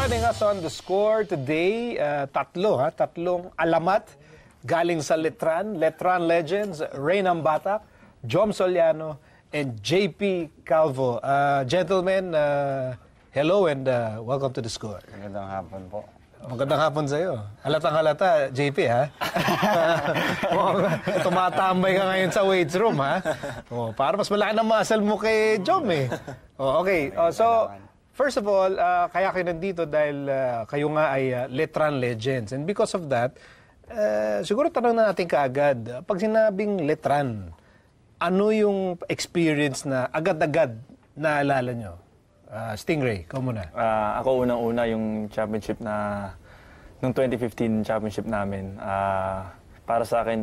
Joining us on the score today, tatlong alamat galing sa Letran Legends, Reynam Batak, Jom Soliano, and JP Calvo. Gentlemen, hello and welcome to the score. Magandang hapon po. Magandang hapon sa'yo. Halatang-halata, JP, ha? Tumatambay ka ngayon sa weights room, ha? Para mas malaki ng muscle mo kay Jom, eh. Okay, so... First of all, kaya kayo nandito dahil kayo nga ay Letran Legends. And because of that, siguro tanong na natin kaagad, pag sinabing Letran, ano yung experience na agad-agad naalala nyo? Stingray, ikaw muna. Ako unang-una yung championship na, nung 2015 championship namin. Para sa akin,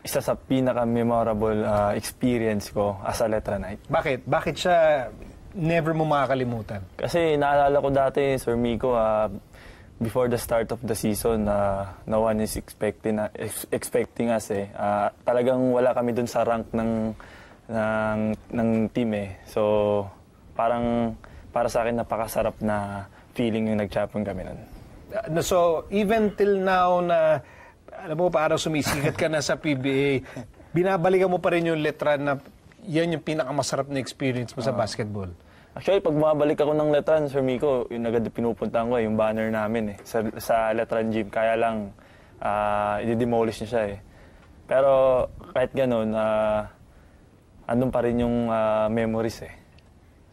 isa sa pinaka-memorable experience ko as a Letranite. Bakit? Bakit siya never mo makakalimutan? Kasi naalala ko dati, Sir Miko, before the start of the season, no one is expecting us eh. Talagang wala kami dun sa rank ng team eh. So, parang para sa akin napakasarap na feeling yung nag-champion kami nun. So, even till now na, alam mo, parang sumisikat ka na sa PBA, binabalikan mo pa rin yung Letran na yan yung pinakamasarap na experience mo sa basketball. Actually, pag bumabalik ako ng Letran, Sir Miko, yung agad pinupuntahan ko, yung banner namin eh, sa Letran Gym. Kaya lang, i-demolish niya siya eh. Pero kahit gano'n, andun pa rin yung memories eh.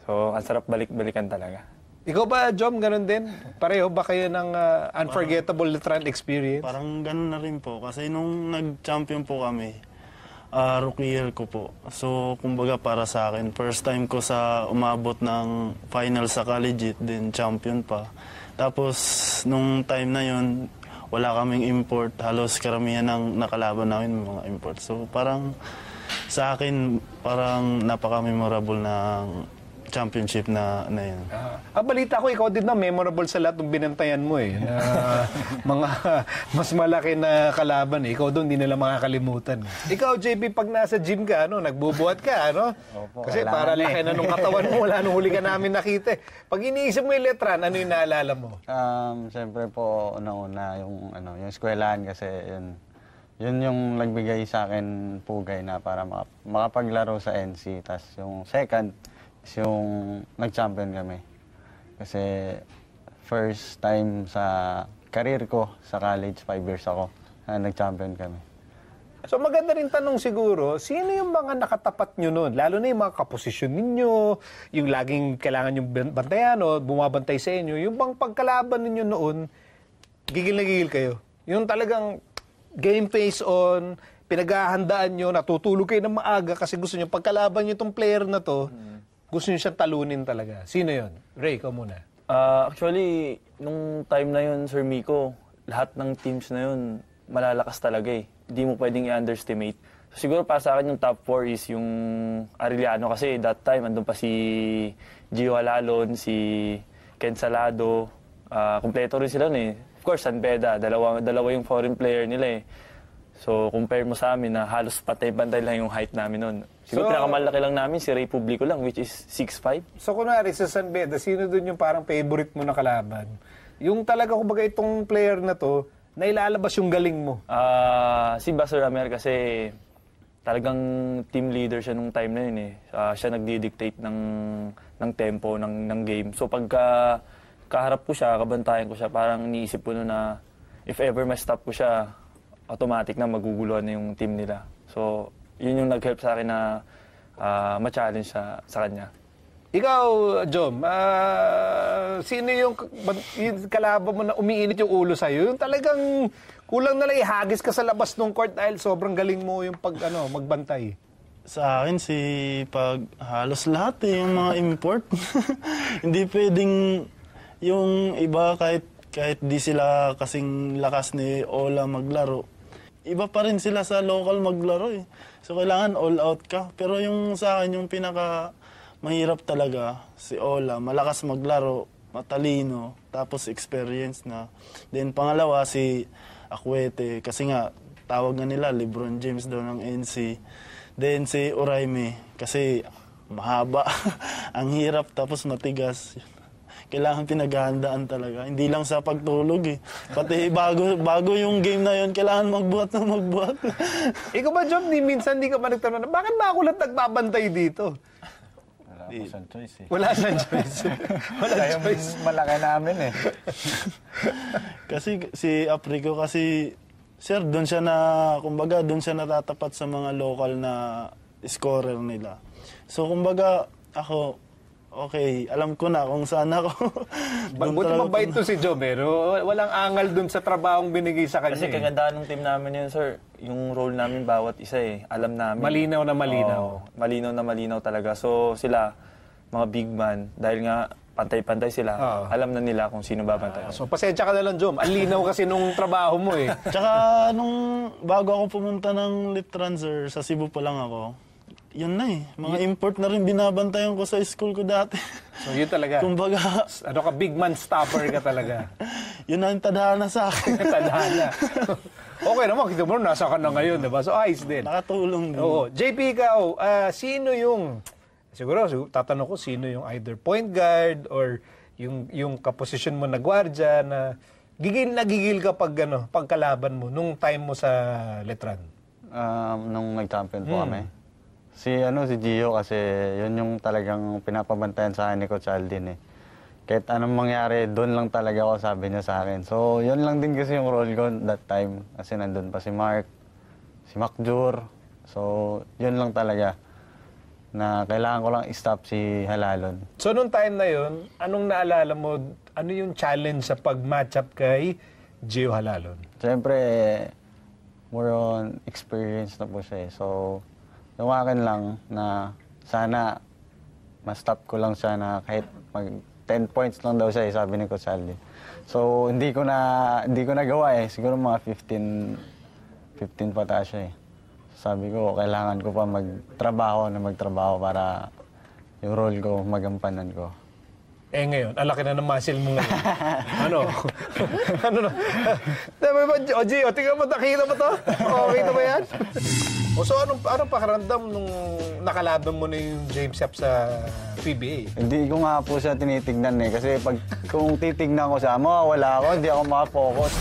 So, ang sarap balik-balikan talaga. Ikaw ba, Jom, gano'n din? Pareho ba kayo ng unforgettable Letran experience? Parang gano'n na rin po. Kasi nung nag-champion po kami, rookie year ko po. So, kumbaga para sa akin, first time ko sa umabot ng final sa collegiate, then champion pa. Tapos, nung time na yon wala kaming import. Halos karamihan ng nakalaban namin mga import. So, parang sa akin, parang napaka-memorable ng championship na yun. Balita ko, ikaw din na memorable sa lahat ng binantayan mo eh. Mga mas malaki na kalaban eh. Ikaw doon, hindi nila makakalimutan. Ikaw, JP, pag nasa gym ka, nagbubuhat ka, Opo, kasi para laki na nung katawan mo, wala nung huli ka namin nakita. Pag iniisip mo yung Letran, ano yung naalala mo? Siyempre po, una-una, yung eskwelahan kasi yun yung nagbigay sa akin pugay na para makapaglaro sa NC. Tapos yung second, yung nag-champion kami. Kasi first time sa career ko sa college, 5 years ako, nag-champion kami. So maganda rin tanong siguro, sino yung mga nakatapat nyo noon? Lalo na yung mga kaposisyon ninyo, yung laging kailangan yung bantayan o bumabantay sa inyo. Yung bang pagkalaban ninyo noon, gigil na gigil kayo. Yung talagang game face on, pinaghahandaan nyo, natutulog kayo ng maaga kasi gusto nyo, pagkalaban nyo itong player na to, gusto nyo siyang talunin talaga. Sino yon? Ray, ikaw muna. Actually, nung time na yun, Sir Miko, lahat ng teams na yun, malalakas talaga eh. Hindi mo pwedeng i-underestimate. So, siguro para sa akin yung top 4 is yung Arellano kasi that time, andun pa si Gio Alalon, si Ken Salado. Kompleto rin sila eh. Of course, San Beda, dalawa yung foreign player nila eh. So, compare mo sa amin na halos patay-pantay lang yung height namin noon. Siguro pinakamalaki lang namin si Ray Publico lang, which is 6'5". So, kunwari sa San Beda, sino dun yung parang favorite mo na kalaban? Yung talaga, kumbaga itong player na to, na ilalabas yung galing mo? Si Baso Ramer kasi talagang team leader siya nung time na yun eh. Siya nagdi-dictate ng tempo ng game. So, pagka kaharap ko siya, kabantayan ko siya, parang iniisip ko na if ever ma-stop ko siya, automatic na maguguluhan na yung team nila. So, yun yung nag-help sa akin na ma-challenge sa kanya. Ikaw, Jom, sino yung kalaban mo na umiinit yung ulo sa'yo? Yung talagang kulang na lang ihagis ka sa labas ng court dahil sobrang galing mo yung magbantay. Sa akin, pag halos lahat yung mga import. Hindi pwedeng yung iba kahit di sila kasing lakas ni Ola maglaro. Iba pa rin sila sa local maglaro eh. So, kailangan all out ka. Pero yung sa akin, yung pinaka mahirap talaga, si Ola, malakas maglaro, matalino, tapos experience na. Then pangalawa, si Akwete, kasi nga, tawag nga nila, LeBron James daw ng NC. Then si Uraime, kasi mahaba, ang hirap, tapos matigas. kailangan pinaghahandaan talaga. Hindi lang sa pagtulog eh. Pati bago yung game na yun, kailangan magbuhat na magbuhat. Ikaw ba, John, minsan di ka ba nagtanong, bakit ba ako lang nagbabantay dito? Wala po siyang choice eh. Wala siyang choice. Wala Kaya choice. malaki namin eh. Kasi si Aprico kasi, sir, doon siya natatapat sa mga local na scorer nila. So, kumbaga, ako, okay, alam ko na kung saan ako. Buti mabait to si Joe, pero walang angal dun sa trabahong binigay sa kanya. Kasi kagandahan ng team namin yun, sir. Yung role namin bawat isa eh. Alam namin. Malinaw na malinaw. Oo, malinaw na malinaw talaga. So sila, mga big man, dahil nga pantay-pantay sila, Oo. alam na nila kung sino babantay. So, pasensya ka na lang, Joe. Ang linaw kasi nung trabaho mo eh. Tsaka, bago ako pumunta ng Litran, sir, sa Cebu pa lang ako, yun na eh. Mga import na rin binabantayan ko sa school ko dati. So, yun talaga. Kumbaga, Ano ka, big man stopper ka talaga. yun na yung tadhana sa akin. Tadhana. Okay naman, kita mo, nasa ka na ngayon, diba? So, ayos din. Nakatulong din. Oo. JP, ikaw, sino yung, siguro, tatanong ko, sino yung either point guard or yung kaposisyon mo na gwardiya na gigil ka pag kalaban mo nung time mo sa Letran? Nung nag-champion po kami. Si Gio kasi yun yung talagang pinapabantayan sa akin ni Coach Aldin eh. Kahit anong mangyari, doon lang talaga ako, sabi niya sa akin. So, yun lang din kasi yung role ko that time. Kasi nandun pa si Mark, si Macjur. So, yun lang talaga na kailangan ko lang i-stop si Halalon. So, nung time na yun, anong naalala mo, ano yung challenge sa pag-match up kay Gio Halalon? Siyempre, more on experience na po siya eh. So, yung akin lang na sana ma-stop ko lang siya na kahit mag 10 points lang daw siya eh, sabi ni Coach Aldin. So, hindi ko nagawa eh. Siguro mga 15 pataas siya eh. Sabi ko, kailangan ko pa magtrabaho para yung role ko, magampanan ko. Eh ngayon, ang laki na ng muscle mo ngayon. Ano? Ano na? Diba ba, Gio, tingnan mo, nakita mo to? Okay na ba yan? So, anong pakiramdam nung nakalaban mo na yung James Yap sa PBA? Hindi ko nga po siya tinitignan eh. Kasi kung titignan ko siya, mawawala ako, hindi ako makapokus.